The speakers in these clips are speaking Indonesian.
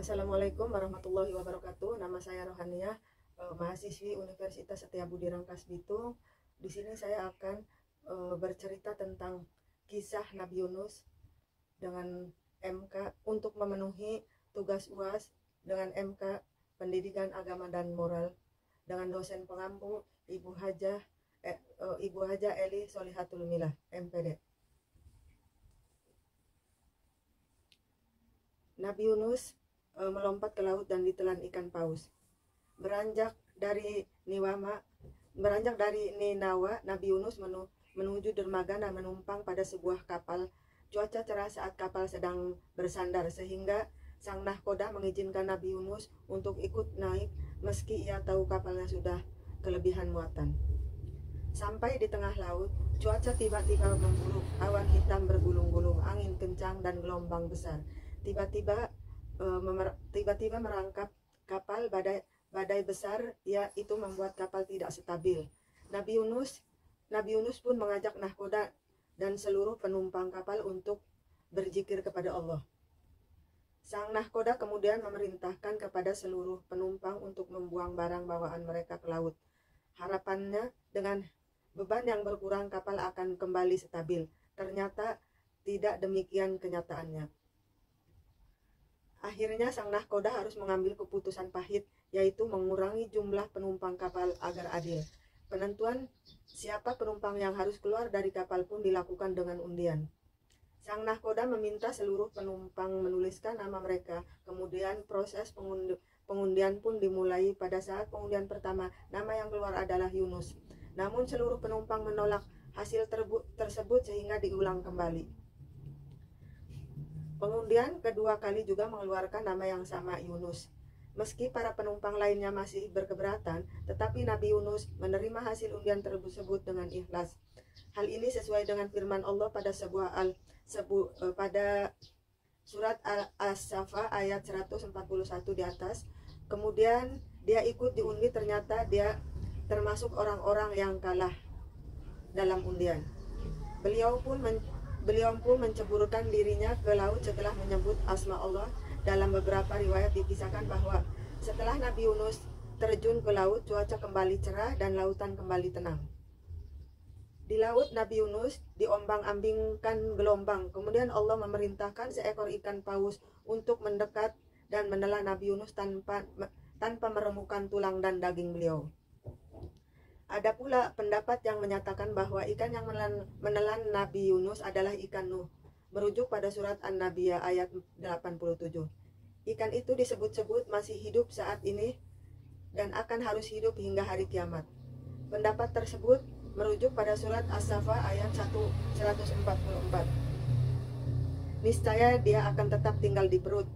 Assalamualaikum warahmatullahi wabarakatuh. Nama saya Rohaniah, mahasiswi Universitas Setiabudi Rangkas Bitung. Di sini saya akan bercerita tentang kisah Nabi Yunus dengan MK untuk memenuhi tugas UAS dengan MK Pendidikan Agama dan Moral dengan dosen pengampu Ibu Haja Eli Solihatul Milah, MPD. Nabi Yunus melompat ke laut dan ditelan ikan paus. Beranjak dari Ninawa, Nabi Yunus menuju dermaga dan menumpang pada sebuah kapal. Cuaca cerah saat kapal sedang bersandar sehingga sang nahkoda mengizinkan Nabi Yunus untuk ikut naik meski ia tahu kapalnya sudah kelebihan muatan. Sampai di tengah laut, cuaca tiba-tiba memburuk, awan hitam bergulung-gulung, angin kencang dan gelombang besar. Tiba-tiba merangkap kapal badai besar, itu membuat kapal tidak stabil. Nabi Yunus pun mengajak nahkoda dan seluruh penumpang kapal untuk berzikir kepada Allah. Sang nahkoda kemudian memerintahkan kepada seluruh penumpang untuk membuang barang bawaan mereka ke laut. Harapannya dengan beban yang berkurang kapal akan kembali stabil. Ternyata tidak demikian kenyataannya. Akhirnya sang nahkoda harus mengambil keputusan pahit, yaitu mengurangi jumlah penumpang kapal agar adil. Penentuan siapa penumpang yang harus keluar dari kapal pun dilakukan dengan undian. Sang nahkoda meminta seluruh penumpang menuliskan nama mereka. Kemudian proses pengundian pun dimulai. Pada saat pengundian pertama, nama yang keluar adalah Yunus. Namun seluruh penumpang menolak hasil tersebut sehingga diulang kembali. Pengundian kedua kali juga mengeluarkan nama yang sama, Yunus. Meski para penumpang lainnya masih berkeberatan, tetapi Nabi Yunus menerima hasil undian tersebut dengan ikhlas. Hal ini sesuai dengan firman Allah pada pada surat As-Safa ayat 141 di atas. Kemudian dia ikut diundi, ternyata dia termasuk orang-orang yang kalah dalam undian. Beliau pun menceburkan dirinya ke laut setelah menyebut asma Allah. Dalam beberapa riwayat dikisahkan bahwa setelah Nabi Yunus terjun ke laut, cuaca kembali cerah dan lautan kembali tenang. Di laut, Nabi Yunus diombang-ambingkan gelombang. Kemudian Allah memerintahkan seekor ikan paus untuk mendekat dan menelan Nabi Yunus tanpa meremukkan tulang dan daging beliau. Ada pula pendapat yang menyatakan bahwa ikan yang menelan Nabi Yunus adalah ikan Nuh, merujuk pada surat An-Nabiyah ayat 87. Ikan itu disebut-sebut masih hidup saat ini dan akan harus hidup hingga hari kiamat. Pendapat tersebut merujuk pada surat As-Safa ayat 144. Niscaya dia akan tetap tinggal di perut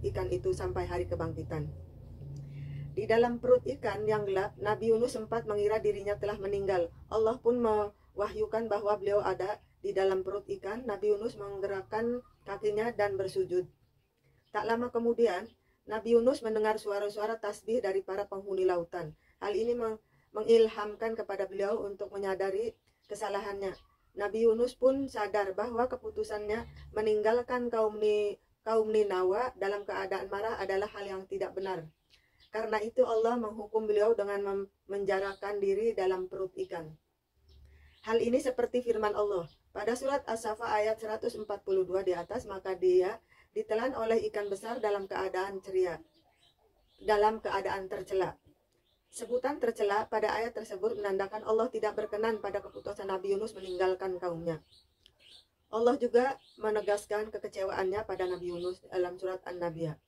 ikan itu sampai hari kebangkitan. Di dalam perut ikan yang gelap, Nabi Yunus sempat mengira dirinya telah meninggal. Allah pun mewahyukan bahwa beliau ada di dalam perut ikan. Nabi Yunus menggerakkan kakinya dan bersujud. Tak lama kemudian, Nabi Yunus mendengar suara-suara tasbih dari para penghuni lautan. Hal ini mengilhamkan kepada beliau untuk menyadari kesalahannya. Nabi Yunus pun sadar bahwa keputusannya meninggalkan kaum Ninawa dalam keadaan marah adalah hal yang tidak benar. Karena itu Allah menghukum beliau dengan menjarakan diri dalam perut ikan. Hal ini seperti firman Allah pada surat As-Safa ayat 142 di atas, maka dia ditelan oleh ikan besar dalam keadaan tercela. Sebutan tercela pada ayat tersebut menandakan Allah tidak berkenan pada keputusan Nabi Yunus meninggalkan kaumnya. Allah juga menegaskan kekecewaannya pada Nabi Yunus dalam surat An-Nabiyah.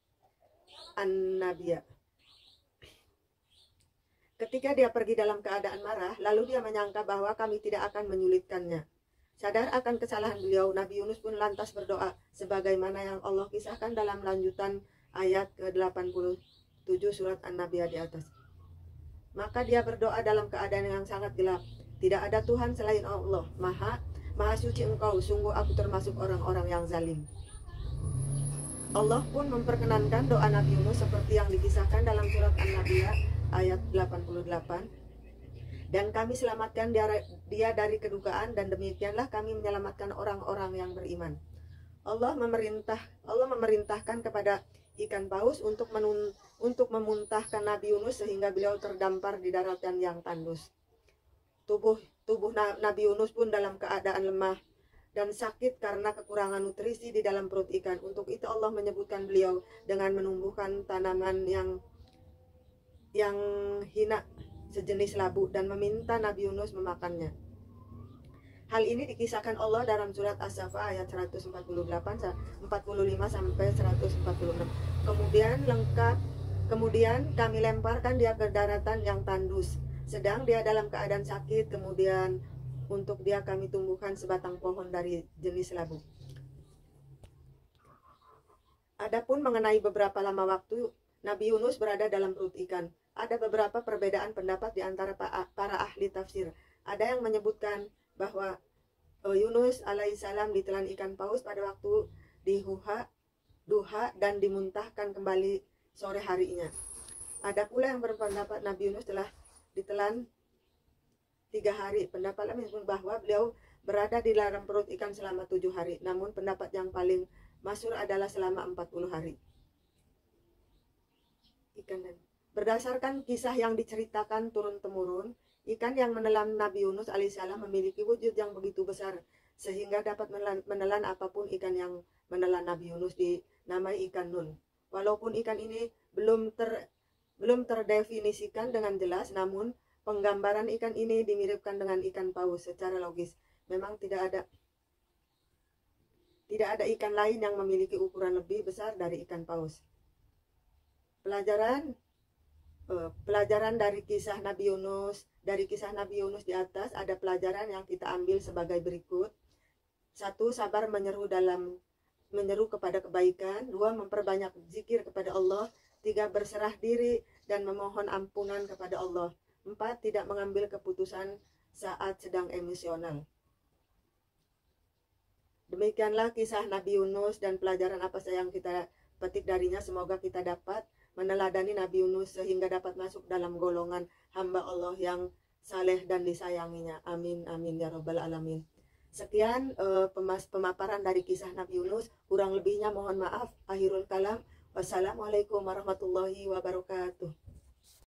Ketika dia pergi dalam keadaan marah, lalu dia menyangka bahwa kami tidak akan menyulitkannya. Sadar akan kesalahan beliau, Nabi Yunus pun lantas berdoa, sebagaimana yang Allah kisahkan dalam lanjutan ayat ke-87 surat An-Nabiyah di atas. Maka dia berdoa dalam keadaan yang sangat gelap. Tidak ada Tuhan selain Allah, Maha suci Engkau, sungguh aku termasuk orang-orang yang zalim. Allah pun memperkenankan doa Nabi Yunus seperti yang dikisahkan dalam surat An-Nabiyah ayat 88. Dan kami selamatkan dia dari kedukaan, dan demikianlah kami menyelamatkan orang-orang yang beriman. Allah memerintahkan kepada ikan paus untuk memuntahkan Nabi Yunus sehingga beliau terdampar di daratan yang tandus. Tubuh Nabi Yunus pun dalam keadaan lemah dan sakit karena kekurangan nutrisi di dalam perut ikan. Untuk itu Allah menyebutkan beliau dengan menumbuhkan tanaman yang hina sejenis labu dan meminta Nabi Yunus memakannya. Hal ini dikisahkan Allah dalam surat As-Safa ayat 145 sampai 146. Kemudian kami lemparkan dia ke daratan yang tandus, sedang dia dalam keadaan sakit. Kemudian untuk dia kami tumbuhkan sebatang pohon dari jenis labu. Adapun mengenai beberapa lama waktu Nabi Yunus berada dalam perut ikan, ada beberapa perbedaan pendapat di antara para ahli tafsir. Ada yang menyebutkan bahwa Yunus alaihissalam ditelan ikan paus pada waktu di duha dan dimuntahkan kembali sore harinya. Ada pula yang berpendapat Nabi Yunus telah ditelan 3 hari. Pendapat lain menyebut bahwa beliau berada di dalam perut ikan selama 7 hari. Namun pendapat yang paling masyhur adalah selama 40 hari. Berdasarkan kisah yang diceritakan turun-temurun, ikan yang menelan Nabi Yunus alaihissalam memiliki wujud yang begitu besar sehingga dapat menelan apapun. Ikan yang menelan Nabi Yunus dinamai ikan nun. Walaupun ikan ini belum terdefinisikan dengan jelas, namun penggambaran ikan ini dimiripkan dengan ikan paus secara logis. Memang tidak ada ikan lain yang memiliki ukuran lebih besar dari ikan paus. Pelajaran dari kisah Nabi Yunus. Dari kisah Nabi Yunus di atas ada pelajaran yang kita ambil sebagai berikut. 1. Sabar menyeru kepada kebaikan. 2. Memperbanyak zikir kepada Allah. 3. Berserah diri dan memohon ampunan kepada Allah. 4. Tidak mengambil keputusan saat sedang emosional. Demikianlah kisah Nabi Yunus dan pelajaran apa saja yang kita petik darinya. Semoga kita dapat meneladani Nabi Yunus sehingga dapat masuk dalam golongan hamba Allah yang saleh dan disayanginya. Amin amin ya robbal alamin. Sekian pemaparan dari kisah Nabi Yunus. Kurang lebihnya mohon maaf. Akhirul kalam. Wassalamualaikum warahmatullahi wabarakatuh.